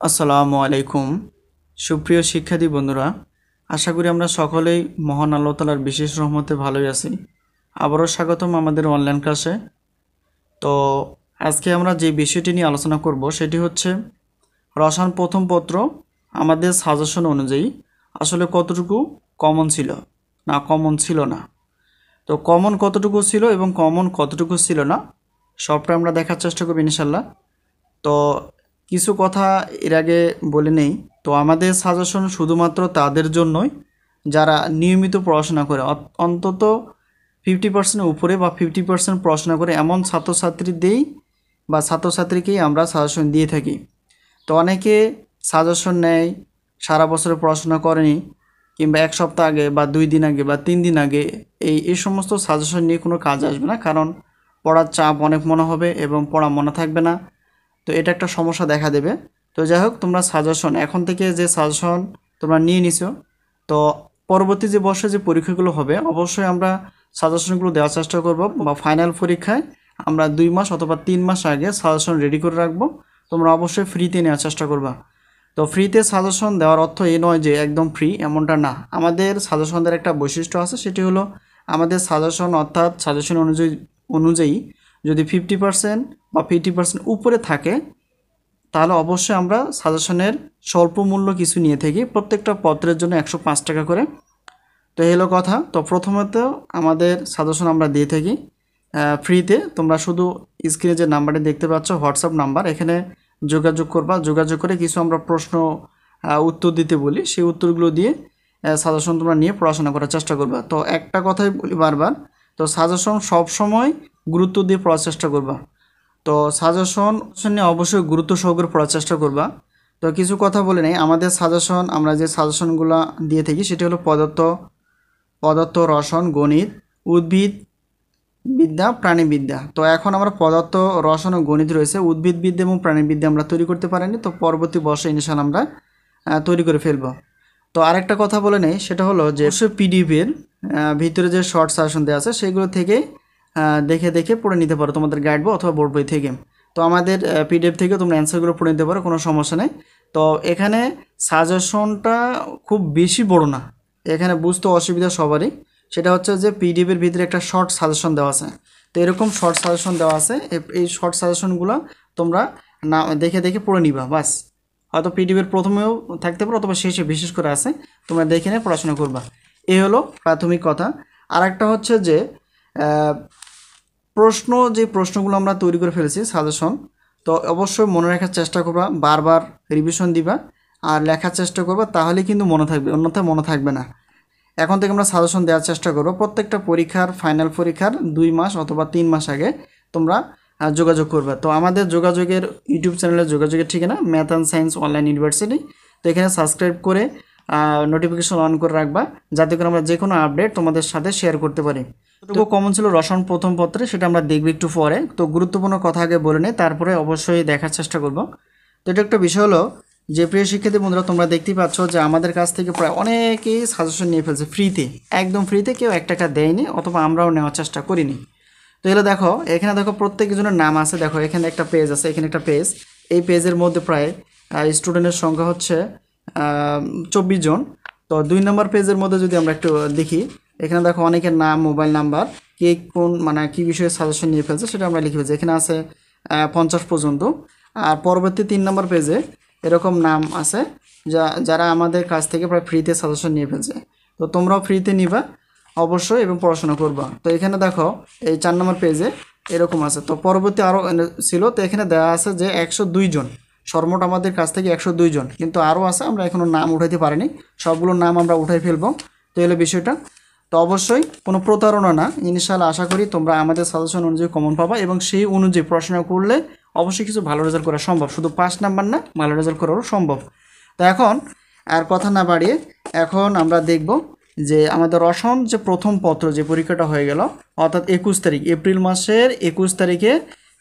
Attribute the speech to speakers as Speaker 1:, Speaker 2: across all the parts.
Speaker 1: আসসালামু আলাইকুম সুপ্রিয় শিক্ষার্থী বন্ধুরা, আশা করি আমরা সকলেই মহান আল্লাহ তাআলার বিশেষ রহমতে ভালোই আছি। আবারও স্বাগতম আমাদের অনলাইন ক্লাসে। তো আজকে আমরা যে বিষয়টি নিয়ে আলোচনা করব সেটি হচ্ছে রসায়ন প্রথম পত্র আমাদের সাজেশন অনুযায়ী আসলে কতটুকু কমন ছিল না কমন ছিল না। তো কমন কতটুকু ছিল এবং কমন কতটুকু ছিল না সবটা আমরা দেখার চেষ্টা করব ইনশাল্লাহ। তো কিছু কথা এর আগে বলে নেই। তো আমাদের সাজেশন শুধুমাত্র তাদের জন্যই যারা নিয়মিত পড়াশোনা করে, অন্তত 50% উপরে বা 50% পড়াশোনা করে এমন ছাত্রছাত্রীদেরই বা ছাত্রছাত্রীকেই আমরা সাজেশন দিয়ে থাকি। তো অনেকে সাজেশন নেয় সারা বছরে পড়াশোনা করেনি, কিংবা এক সপ্তাহ আগে বা 2 দিন আগে বা 3 দিন আগে, এই সমস্ত সাজেশন নিয়ে কোনো কাজ আসবে না, কারণ পড়ার চাপ অনেক মনে হবে এবং পড়া মনে থাকবে না। তো এটা একটা সমস্যা দেখা দেবে। তো যাই হোক, তোমরা সাজেশন এখন থেকে যে সাজেশন তোমরা নিয়ে নিছো, তো পরবর্তী যে বর্ষে যে পরীক্ষাগুলো হবে অবশ্যই আমরা সাজেশনগুলো দেওয়ার চেষ্টা করব, বা ফাইনাল পরীক্ষায় আমরা 2 মাস অথবা 3 মাস আগে সাজেশন রেডি করে রাখবো। তোমরা অবশ্যই ফ্রিতে নেওয়ার চেষ্টা করবা। তো ফ্রিতে সাজেশন দেওয়ার অর্থ এই নয় যে একদম ফ্রি, এমনটা না। আমাদের সাজেশনদের একটা বৈশিষ্ট্য আছে, সেটি হলো আমাদের সাজেশন অর্থাৎ সাজেশন অনুযায়ী যদি 50% বা 50% উপরে থাকে, তাহলে অবশ্যই আমরা সাজেশনের স্বল্প মূল্য কিছু নিয়ে থাকি, প্রত্যেকটা পত্রের জন্য 105 টাকা করে। তো এই হলো কথা। তো প্রথমত আমাদের সাজেশন আমরা দিয়ে থাকি ফ্রিতে। তোমরা শুধু স্ক্রিনে যে নাম্বারটি দেখতে পাচ্ছ হোয়াটসঅ্যাপ নাম্বার, এখানে যোগাযোগ করবা। যোগাযোগ করে কিছু আমরা প্রশ্ন উত্তর দিতে বলি, সেই উত্তরগুলো দিয়ে সাজেশন তোমরা নিয়ে পড়াশোনা করার চেষ্টা করবা। তো একটা কথাই বলি বারবার, তো সাজেশন সবসময় গুরুত্ব দিয়ে পড়ার চেষ্টা করবা। তো সাজেশন নিয়ে অবশ্যই গুরুত্ব সহকারে পড়ার চেষ্টা করবা। তো কিছু কথা বলে নেই, আমাদের সাজেশন আমরা যে সাজেশনগুলো দিয়ে থাকি সেটি হলো পদার্থ, রসায়ন, গণিত, উদ্ভিদ বিদ্যা, প্রাণীবিদ্যা। তো এখন আমরা পদার্থ, রসায়ন ও গণিত রয়েছে, উদ্ভিদবিদ্যা এবং প্রাণীবিদ্যা আমরা তৈরি করতে পারিনি। তো পরবর্তী বর্ষে ইনশাআল্লাহ আমরা তৈরি করে ফেলবো। তো আরেকটা কথা বলে নেই, সেটা হলো যে অবশ্যই পিডিএফের ভিতরে যে শর্ট সাজেশন দেওয়া আছে সেগুলো থেকে দেখে দেখে পড়ে নিতে পারো তোমাদের গাইড বই অথবা বোর্ড বই থেকে। তো আমাদের পিডিএফ থেকে তোমরা অ্যান্সারগুলো পড়ে নিতে পারো, কোনো সমস্যা নেই। তো এখানে সাজেশনটা খুব বেশি বড় না, এখানে বুঝতে অসুবিধা সবারই। সেটা হচ্ছে যে পিডিএফের ভিতরে একটা শর্ট সাজেশন দেওয়া আছে। তো এরকম শর্ট সাজেশন দেওয়া আছে, এই শর্ট সাজেশনগুলো তোমরা না দেখে দেখে পড়ে নিবা বাস। হয়তো পিডিএফের প্রথমেও থাকতে পারে অথবা শেষে বিশেষ করে আছে, তোমরা দেখে নিয়ে পড়াশোনা করবা। এই হলো প্রাথমিক কথা। আর একটা হচ্ছে যে যে প্রশ্নগুলো আমরা তৈরি করে ফেলেছি সাজেশন, তো অবশ্যই মনে রাখার চেষ্টা করবা, বারবার রিভিশন দিবা আর লেখার চেষ্টা করবা, তাহলে কিন্তু মনে থাকবে, অন্যথায় মনে থাকবে না। এখন থেকে আমরা সাজেশন দেওয়ার চেষ্টা করবো প্রত্যেকটা পরীক্ষার, ফাইনাল পরীক্ষার 2 মাস অথবা 3 মাস আগে তোমরা যোগাযোগ করবে। তো আমাদের যোগাযোগের ইউটিউব চ্যানেলের যোগাযোগের ঠিকানা math and science online university. তো এখানে সাবস্ক্রাইব করে নোটিফিকেশন অন করে রাখবা, যাতে করে আমরা যে কোনো আপডেট তোমাদের সাথে শেয়ার করতে পারি। যতটুকু কমন ছিল রসায়ন প্রথম পত্রে সেটা আমরা দেখব একটু পরে। তো গুরুত্বপূর্ণ কথা আগে বলে নেই, তারপরে অবশ্যই দেখার চেষ্টা করব। তো এটা একটা বিষয় হলো যে প্রিয় শিক্ষার্থী বন্ধুরা, তোমরা দেখতেই পাচ্ছ যে আমাদের কাছ থেকে প্রায় অনেকেই সাজেশন নিয়ে ফেলছে ফ্রিতে, একদম ফ্রিতে, কেউ 1 টাকা দেয়নি অথবা আমরাও নেওয়ার চেষ্টা করিনি। তো এগুলো দেখো, এখানে দেখো প্রত্যেকজনের নাম আছে, দেখো এখানে একটা পেজ আছে, এখানে একটা পেজ, এই পেজের মধ্যে প্রায় স্টুডেন্টের সংখ্যা হচ্ছে 24 জন। তো 2 নম্বর পেজের মধ্যে যদি আমরা একটু দেখি, এখানে দেখো অনেকের নাম, মোবাইল নাম্বার, কে কোন মানে কী বিষয়ে সাজেশন নিয়ে ফেলছে সেটা আমরা লিখে ফেলছি, এখানে আছে 50 পর্যন্ত। আর পরবর্তী 3 নম্বর পেজে এরকম নাম আছে যারা আমাদের কাছ থেকে প্রায় ফ্রিতে সাজেশন নিয়ে ফেলছে। তো তোমরাও ফ্রিতে নিবা অবশ্যই এবং পড়াশোনা করবা। তো এখানে দেখো এই 4 নম্বর পেজে এরকম আছে। তো পরবর্তী আরও ছিল, তো এখানে দেওয়া আছে যে 102 জন, সর্বমোট আমাদের কাছ থেকে 102 জন, কিন্তু আরও আছে, আমরা এখনও নাম উঠাইতে পারিনি, সবগুলোর নাম আমরা উঠাই ফেলবো। তো এলো বিষয়টা। তো অবশ্যই কোনো প্রতারণা না, ইনশাআল্লাহ আশা করি তোমরা আমাদের সাজেশন অনুযায়ী কমন পাবা এবং সেই অনুযায়ী পড়াশোনা করলে অবশ্যই কিছু ভালো রেজাল্ট করা সম্ভব, শুধু 5 নাম্বার না, ভালো রেজাল্ট করারও সম্ভব। তো এখন আর কথা না বাড়িয়ে এখন আমরা দেখব যে আমাদের রসায়ন যে প্রথম পত্র যে পরীক্ষাটা হয়ে গেল, অর্থাৎ 21 তারিখ, এপ্রিল মাসের 21 তারিখে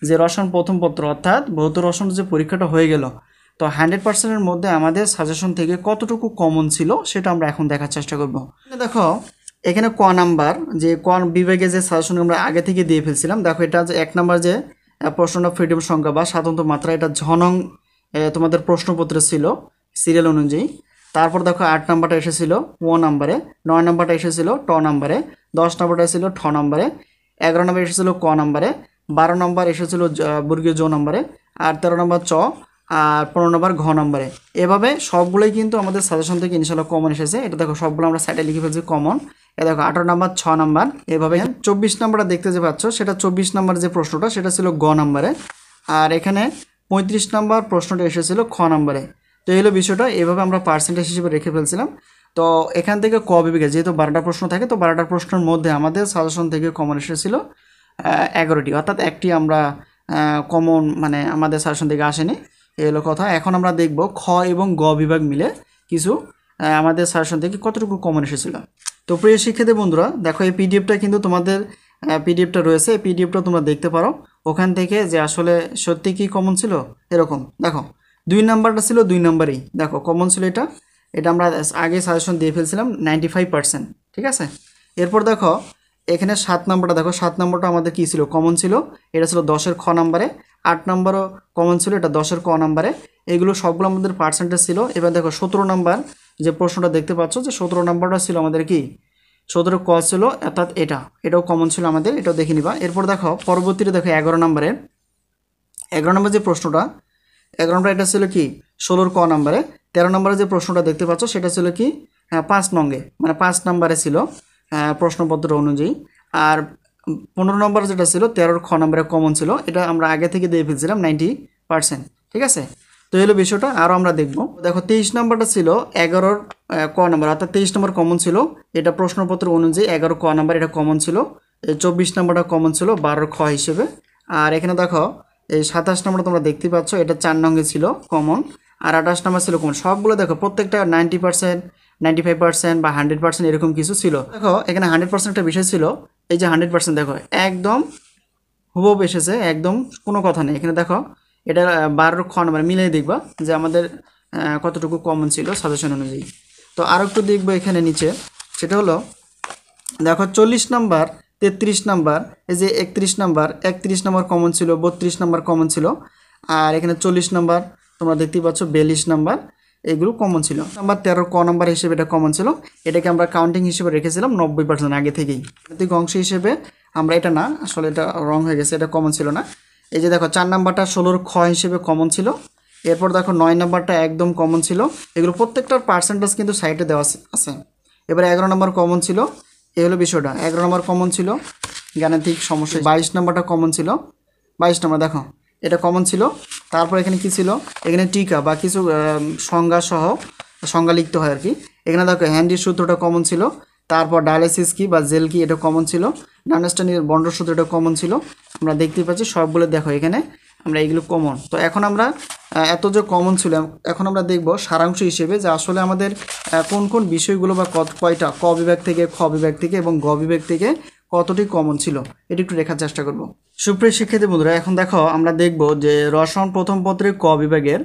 Speaker 1: যে রসায়ন প্রথম পত্র অর্থাৎ ভৌত রসায়ন যে পরীক্ষাটা হয়ে গেল, তো 100%-এর মধ্যে আমাদের সাজেশন থেকে কতটুকু কমন ছিল সেটা আমরা এখন দেখার চেষ্টা করব। দেখো এখানে ক নাম্বার যে ক বিভাগে যে সাজেশন আমরা আগে থেকে দিয়ে ফেলছিলাম, দেখো এটা যে 1 নাম্বার যে প্রশ্নটা ফ্রিডম সংখ্যা বা স্বাতন্ত্র মাত্রা, এটা ঝনং তোমাদের প্রশ্নপত্রে ছিল সিরিয়াল অনুযায়ী। তারপর দেখো 8 নাম্বারটা এসেছিল ও নাম্বারে, 9 নাম্বারটা এসেছিল ট নাম্বারে, 10 নাম্বারটা এসেছিল ঠ নাম্বারে, 11 নাম্বার এসেছিল ক নাম্বারে, 12 নাম্বার এসেছিল বর্গীয় জ নাম্বারে, আর 13 নাম্বার চ, আর 15 নাম্বার ঘ নাম্বারে। এভাবে সবগুলোই কিন্তু আমাদের সাজেশন থেকে ইনশাল্লাহ কমন এসেছে। এটা দেখো সবগুলো আমরা সাইডে লিখে ফেলছি কমন। এ দেখো 18 নাম্বার, 6 নাম্বার, এভাবে 24 নাম্বারটা দেখতে যে পাচ্ছ সেটা 24 নাম্বার যে প্রশ্নটা সেটা ছিল গ নাম্বারে, আর এখানে 35 নাম্বার প্রশ্নটা এসেছিল খ নাম্বারে। তো এই হলো বিষয়টা, এভাবে আমরা পার্সেন্টেজ হিসেবে রেখে ফেলছিলাম। তো এখান থেকে ক বিভাগে যেহেতু 12টা প্রশ্ন থাকে, তো 12টা প্রশ্নের মধ্যে আমাদের সাজেশন থেকে কমন এসেছিল 11টি, অর্থাৎ একটি আমরা কমন মানে আমাদের সাজেশন থেকে আসেনি। এই হলো কথা। এখন আমরা দেখব খ এবং গ বিভাগ মিলে কিছু আমাদের সাজেশন থেকে কতটুকু কমন এসেছিল। তো প্রিয় শিক্ষার্থী বন্ধুরা, দেখো এই পিডিএফটা কিন্তু তোমাদের পিডিএফটা রয়েছে, এই পিডিএফটা তোমরা দেখতে পারো ওখান থেকে যে আসলে সত্যি কি কমন ছিল। এরকম দেখো 2 নাম্বারটা ছিল 2 নাম্বারই, দেখো কমন ছিল এটা। এটা আমরা আগে সাজেশন দিয়ে ফেলছিলাম 95%, ঠিক আছে। এরপর দেখো এখানে 7 নাম্বারটা, দেখো 7 নাম্বারটা আমাদের কী ছিল, কমন ছিল। এটা ছিল 10-এর খ নাম্বারে। 8 নাম্বারও কমন ছিল, এটা 10-এর ক নাম্বারে। এগুলো সবগুলো আমাদের পার্সেন্টেজ ছিল। এবার দেখো 17 নাম্বার যে প্রশ্নটা দেখতে পাচ্ছ, যে 17 নাম্বারটা ছিল আমাদের কি 17 ক ছিল, অর্থাৎ এটাও কমন ছিল আমাদের, এটাও দেখে নিবা। এরপর দেখো পরবর্তীতে দেখো 11 নাম্বার যে প্রশ্নটা, 11 নম্বর এটা ছিল কি 16-র ক নাম্বারে। 13 নম্বরে যে প্রশ্নটা দেখতে পাচ্ছ সেটা ছিল কি 5 নঙ্গে, মানে 5 নাম্বারে ছিল প্রশ্নপত্র অনুযায়ী। আর 15 নম্বর যেটা ছিল 13-র খ নাম্বারে কমন ছিল, এটা আমরা আগে থেকে দিয়ে ফেলছিলাম 90%, ঠিক আছে। তো এই হলো বিষয়টা। আরও আমরা দেখব, দেখো 23 নাম্বারটা ছিল 11-র ক নাম্বার, অর্থাৎ 23 নম্বর কমন ছিল। এটা প্রশ্নপত্র অনুযায়ী 11 ক নাম্বার এটা কমন ছিল। 24 নাম্বারটা কমন ছিল 12-র খ হিসেবে। আর এখানে দেখো এই 27 নম্বরটা তোমরা দেখতে পাচ্ছ, এটা 4 নঙ্গে ছিল কমন, আর 28 নম্বর ছিল কমন। সবগুলো দেখো প্রত্যেকটা 90%, 95% বা 100% এরকম কিছু ছিল। দেখো এখানে 100% একটা বিষয় ছিল, এই যে 100% দেখো একদম হুবহু এসেছে, একদম কোনো কথা নেই। এখানে দেখো এটা 12-র খ নাম্বার মিলিয়ে দেখবা যে আমাদের কতটুকু কমন ছিল সাজেশন অনুযায়ী। তো আরও একটু দেখবো এখানে নিচে, সেটা হলো দেখো 40 নাম্বার, 33 নাম্বার, এই যে 31 নাম্বার, 31 নাম্বার কমন ছিল, 32 নাম্বার কমন ছিল, আর এখানে 40 নাম্বার তোমরা দেখতেই পাচ্ছ, 42 নাম্বার, এগুলো কমন ছিল। নাম্বার 13 ক নাম্বার হিসেবে এটা কমন ছিল। এটাকে আমরা কাউন্টিং হিসেবে রেখেছিলাম 90% আগে থেকেই, প্রত্যেক অংশ হিসেবে আমরা এটা না, আসলে এটা রং হয়ে গেছে, এটা কমন ছিল না। এই যে দেখো 4 নাম্বারটা 16-র খ হিসেবে কমন ছিল। এরপর দেখো 9 নাম্বারটা একদম কমন ছিল। এগুলো প্রত্যেকটার পার্সেন্টেজ কিন্তু সাইডে দেওয়া আছে। এবার 11 নাম্বার কমন ছিল, এই হলো বিষয়টা। 11 নম্বর কমন ছিল, গাণিতিক সমস্যা। 22 নম্বরটা কমন ছিল, 22 নম্বর দেখো এটা কমন ছিল। তারপর এখানে কি ছিল, এখানে টিকা বা কিছু সংজ্ঞা সহ সংজ্ঞা লিখতে হয় আর কি। এখানে দেখো হ্যান্ডির সূত্রটা কমন ছিল। তারপর ডায়ালিসিস কি বা জেল কি এটা কমন ছিল। ডানস্টানির বন্ড সূত্র এটা কমন ছিল। আমরা দেখতেই পাচ্ছি সবগুলো দেখো এখানে আমরা এগুলো কমন। তো এখন আমরা এত যে কমন ছিল, এখন আমরা দেখব সারাংশ হিসেবে যে আসলে আমাদের কোন কোন বিষয়গুলো বা কয়টা ক বিভাগ থেকে, খ বিভাগ থেকে এবং গ বিভাগ থেকে কতটি কমন ছিল, এটি একটু দেখার চেষ্টা করব। সুপ্রিয় শিক্ষার্থী বন্ধুরা, এখন দেখো আমরা দেখব যে রসায়ন প্রথম পত্রে ক বিভাগের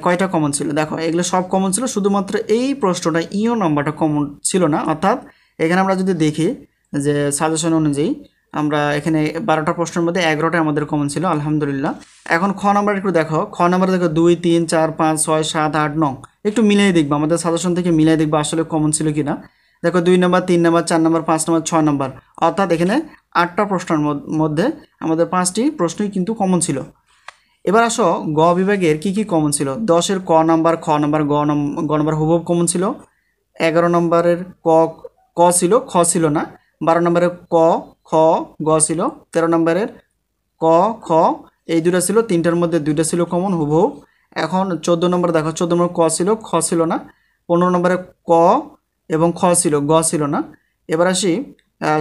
Speaker 1: কয়টা কমন ছিল। দেখো এগুলো সব কমন ছিল, শুধুমাত্র এই প্রশ্নটা ইও নম্বরটা কমন ছিল না। অর্থাৎ এখানে আমরা যদি দেখি যে সাজেশন অনুযায়ী আমরা এখানে 12টা প্রশ্নের মধ্যে 11টা আমাদের কমন ছিল, আলহামদুলিল্লাহ। এখন খ নাম্বার একটু দেখো, খ নাম্বার দেখো 2, 3, 4, 5, 6, 7, 8, 9 একটু মিলিয়ে দেখবো, আমাদের সাজেশন থেকে মিলিয়ে দেখবো আসলে কমন ছিল কিনা। দেখো 2 number, 3 number, 4 number, 5 number, 6 number, অর্থাৎ এখানে 8টা প্রশ্নের মধ্যে আমাদের 5টি প্রশ্নই কিন্তু কমন ছিল। এবার আসো গ বিভাগের কি কি কমন ছিল। 10-এর ক নাম্বার, খ নাম্বার, গ নাম্বার হুবহু কমন ছিল। 11 নম্বরের ক ছিল, খ ছিল না। 12 নম্বরের ক, খ, গ ছিল। 13 নম্বরের ক, খ এই দুটো ছিল, 3টার মধ্যে 2টা ছিল কমন হুবহু। এখন 14 নম্বর দেখো, 14 নম্বর ক ছিল, খ ছিল না। 15 নম্বরে ক এবং খ ছিল, গ ছিল না। এবার আসি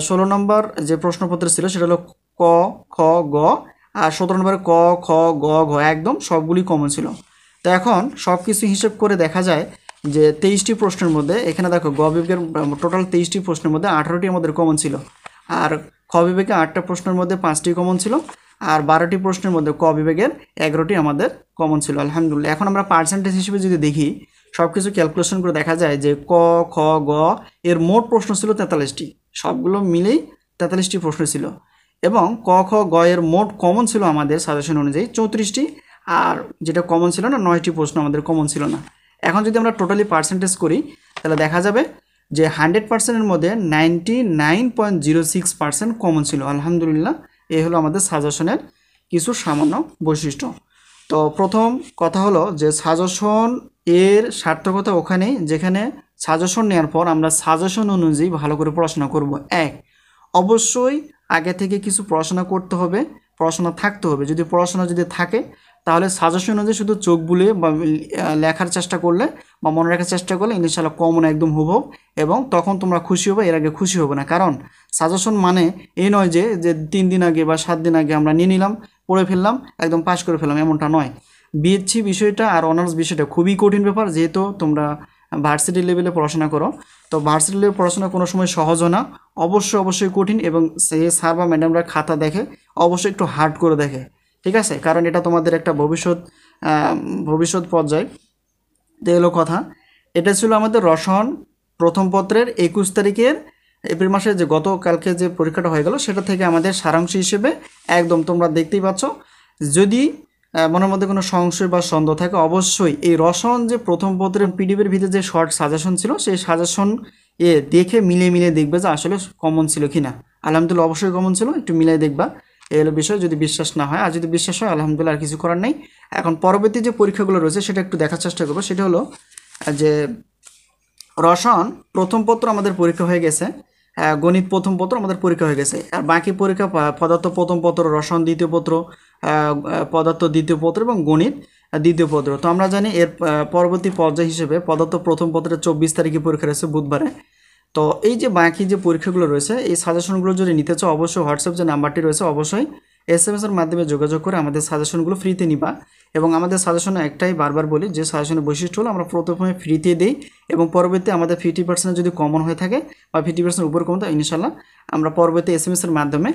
Speaker 1: 16 নম্বর যে প্রশ্নপত্র ছিল সেটা হলো ক, খ, গ, আর 17 নম্বরে ক, খ, গ, ঘ একদম সবগুলি কমন ছিল। তো এখন সব কিছু হিসেব করে দেখা যায় যে 23টি প্রশ্নের মধ্যে এখানে দেখো গ বিভাগের টোটাল 23টি প্রশ্নের মধ্যে 18টি আমাদের কমন ছিল, আর খ বিভাগে 8টা প্রশ্নের মধ্যে 5টি কমন ছিল, আর 12টি প্রশ্নের মধ্যে ক বিভাগের 11টি আমাদের কমন ছিল, আলহামদুলিল্লাহ। এখন আমরা পার্সেন্টেজ হিসেবে যদি দেখি, সব কিছু ক্যালকুলেশন করে দেখা যায় যে ক, খ, গ এর মোট প্রশ্ন ছিল 43টি, সবগুলো মিলেই 43টি প্রশ্ন ছিল। এবং ক, খ, গ এর মোট কমন ছিল আমাদের সাজেশন অনুযায়ী 34টি, আর যেটা কমন ছিল না 9টি প্রশ্ন আমাদের কমন ছিল না। এখন যদি আমরা টোটালি পার্সেন্টেজ করি তাহলে দেখা যাবে যে 100%-এর মধ্যে 99.06% কমন ছিল। আলহামদুলিল্লাহ, এই হলো আমাদের সাজেশনের কিছু সামান্য বৈশিষ্ট্য। তো প্রথম কথা হলো যে সাজেশন এর সার্থকতা ওখানেই যেখানে সাজেশন নেওয়ার পর আমরা সাজেশন অনুযায়ী ভালো করে পড়াশোনা করব। অবশ্যই আগে থেকে কিছু পড়াশোনা করতে হবে, পড়াশোনা থাকতে হবে। যদি পড়াশোনা থাকে তাহলে সাজেশন অনুযায়ী শুধু চোখ বুলিয়ে বা লেখার চেষ্টা করলে বা মনে রাখার চেষ্টা করলে ইনশাআল্লাহ কমন একদম হুবহু, এবং তখন তোমরা খুশি হবে, এর আগে খুশি হবে না। কারণ সাজেশন মানে এই নয় যে 3 দিন আগে বা 7 দিন আগে আমরা নিয়ে নিলাম, পড়ে ফেললাম, একদম পাস করে ফেললাম, এমনটা নয়। বিএসসি বিষয়টা আর অনার্স বিষয়টা খুবই কঠিন ব্যাপার, যেহেতু তোমরা ভার্সিটি লেভেলে পড়াশোনা করো। তো ভার্সিটি লেভেলে পড়াশোনা কোনো সময় সহজও না, অবশ্যই কঠিন, এবং সে স্যার বা ম্যাডামরা খাতা দেখে অবশ্যই একটু হার্ড করে দেখে, ঠিক আছে? কারণ এটা তোমাদের একটা ভবিষ্যৎ পর্যায়ে। তো এলো কথা। এটা ছিল আমাদের রসায়ন প্রথম পত্রের 21 তারিখের এপ্রিল মাসে যে গতকালকে যে পরীক্ষাটা হয়ে গেল সেটা থেকে আমাদের সারাংশ হিসেবে একদম তোমরা দেখতেই পাচ্ছ। যদি মনের মধ্যে কোনো সংশয় বা সন্দেহ থাকে অবশ্যই এই রসায়ন যে প্রথম পত্রের পিডিএফের ভিতরে যে শর্ট সাজেশন ছিল সেই সাজেশন দেখে মিলিয়ে দেখবে যে আসলে কমন ছিল কি না। আলহামদুলিল্লাহ অবশ্যই কমন ছিল, একটু মিলিয়ে দেখবা। এই হলো বিষয়। যদি বিশ্বাস না হয়, আর যদি বিশ্বাস হয় আলহামদুলিল্লাহ, আর কিছু করার নেই। এখন পরবর্তী যে পরীক্ষাগুলো রয়েছে সেটা একটু দেখার চেষ্টা করবো। সেটা হলো যে রসায়ন প্রথম পত্র আমাদের পরীক্ষা হয়ে গেছে, গণিত প্রথম পত্র আমাদের পরীক্ষা হয়ে গেছে, আর বাকি পরীক্ষা পদার্থ প্রথম পত্র, রসায়ন দ্বিতীয় পত্র, পদার্থ দ্বিতীয় পত্র এবং গণিত দ্বিতীয় পত্র। তো আমরা জানি এর পরবর্তী পর্যায় হিসেবে পদার্থ প্রথম পত্রের 24 তারিখে পরীক্ষা রয়েছে, বুধবারে। তো এই যে বাকি যে পরীক্ষাগুলো রয়েছে এই সাজেশনগুলো যদি নিতে চাও অবশ্যই হোয়াটসঅ্যাপ যে নাম্বারটি রয়েছে অবশ্যই SMS-এর মাধ্যমে যোগাযোগ করে আমাদের সাজেশনগুলো ফ্রিতে নিবা। এবং আমাদের সাজেশনে একটাই বারবার বলি যে সাজেশনের বৈশিষ্ট্য হলো আমরা প্রথমে ফ্রিতে দিই এবং পরবর্তী আমাদের 50% যদি কমন হয়ে থাকে বা 50% উপর কমন থাকে ইনশাল্লাহ আমরা পরবর্তী SMS-এর মাধ্যমে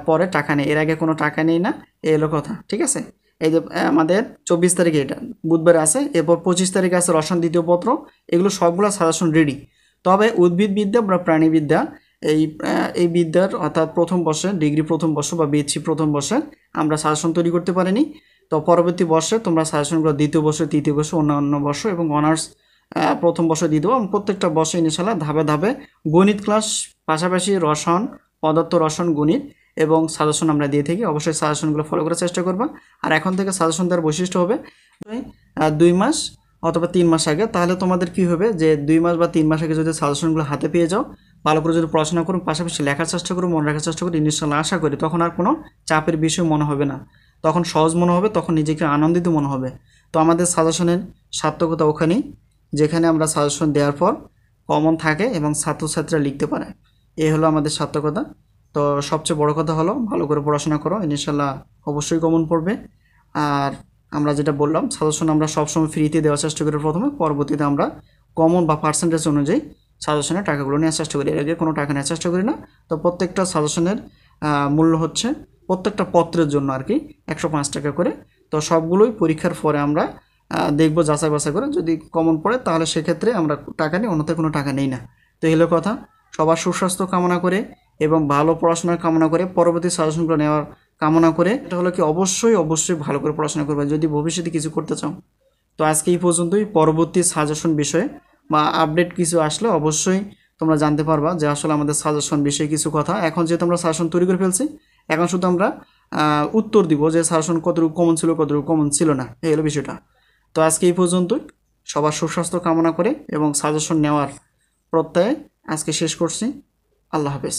Speaker 1: পরে টাকা নেই। এর আগে কোনো টাকা নেই না, এই হলো কথা, ঠিক আছে? এই যে আমাদের 24 তারিখে এটা বুধবার আছে, এরপর 25 তারিখে আছে রসায়ন দ্বিতীয় পত্র। এগুলো সবগুলো সাজেশন রেডি। তবে উদ্ভিদবিদ্যা বা প্রাণীবিদ্যা এই বিদ্যার অর্থাৎ প্রথম বর্ষে ডিগ্রি প্রথম বর্ষ বা বিএসসি প্রথম বর্ষে আমরা সাজেশন তৈরি করতে পারিনি। তো পরবর্তী বর্ষে তোমরা সাজেশনগুলো দ্বিতীয় বর্ষ, তৃতীয় বর্ষ, অন্যান্য বর্ষ এবং অনার্স প্রথম বর্ষে দিয়ে দেবো। এবং প্রত্যেকটা বর্ষে ইনশাআল্লাহ ধাপে ধাপে গণিত ক্লাস পাশাপাশি রসায়ন, পদার্থ রসায়ন, গণিত এবং সাজেশন আমরা দিয়ে থাকি। অবশ্যই সাজেশনগুলো ফলো করার চেষ্টা করবা। আর এখন থেকে সাজেশন দেওয়ার বৈশিষ্ট্য হবে 2 মাস অথবা 3 মাস আগে। তাহলে তোমাদের কি হবে যে 2 মাস বা 3 মাস আগে যদি সাজেশনগুলো হাতে পেয়ে যাও, ভালো করে যদি পড়াশোনা করো, পাশাপাশি লেখার চেষ্টা করো, মনে রাখার চেষ্টা করো, ইনশাআল্লাহ আশা করি তখন আর কোনো চাপের বিষয় মনে হবে না, তখন সহজ মনে হবে, তখন নিজেকে আনন্দিত মনে হবে। তো আমাদের সাজেশনের সার্থকতা ওখানেই যেখানে আমরা সাজেশন দেওয়ার পর কমন থাকে এবং ছাত্রছাত্রীরা লিখতে পারে, এই হলো আমাদের সার্থকতা। তো সবচেয়ে বড় কথা হলো ভালো করে পড়াশোনা করো, ইনশাআল্লাহ অবশ্যই কমন পড়বে। আর আমরা যেটা বললাম সাজেশন আমরা সবসময় ফ্রিতে দেওয়ার চেষ্টা করি প্রথমে, পরবর্তীতে আমরা কমন বা পার্সেন্টেজ অনুযায়ী সাজেশনের টাকাগুলো নেওয়ার চেষ্টা করি, এর আগে কোনো টাকা নেওয়ার চেষ্টা করি না। তো প্রত্যেকটা সাজেশনের মূল্য হচ্ছে প্রত্যেকটা পত্রের জন্য আর কি 105 টাকা করে। তো সবগুলোই পরীক্ষার পরে আমরা দেখব যাচাই বাছাই করে, যদি কমন পড়ে তাহলে সেক্ষেত্রে আমরা টাকা নিই, অন্যথায় কোনো টাকা নেই না। তো এই হলো কথা। সবার সুস্বাস্থ্য কামনা করে এবং ভালো পড়াশোনার কামনা করে পরবর্তী সাজেশনগুলো নেওয়ার কামনা করে, এটা হলো কি অবশ্যই ভালো করে পড়াশোনা করবে যদি ভবিষ্যতে কিছু করতে চাও। তো আজকে এই পর্যন্তই। পরবর্তী সাজেশন বিষয়ে বা আপডেট কিছু আসলে অবশ্যই তোমরা জানতে পারবা যে আসলে আমাদের সাজেশন বিষয়ে কিছু কথা। এখন যেহেতু আমরা সাজেশন তৈরি করে ফেলছি, এখন শুধু আমরা উত্তর দিব যে সাজেশন কতটুকু কমন ছিল, কতটুকু কমন ছিল না, এই হলো বিষয়টা। তো আজকে এই পর্যন্তই। সবার সুস্বাস্থ্য কামনা করে এবং সাজেশন নেওয়ার প্রত্যয়ে আজকে শেষ করছি। আল্লাহ হাফেজ।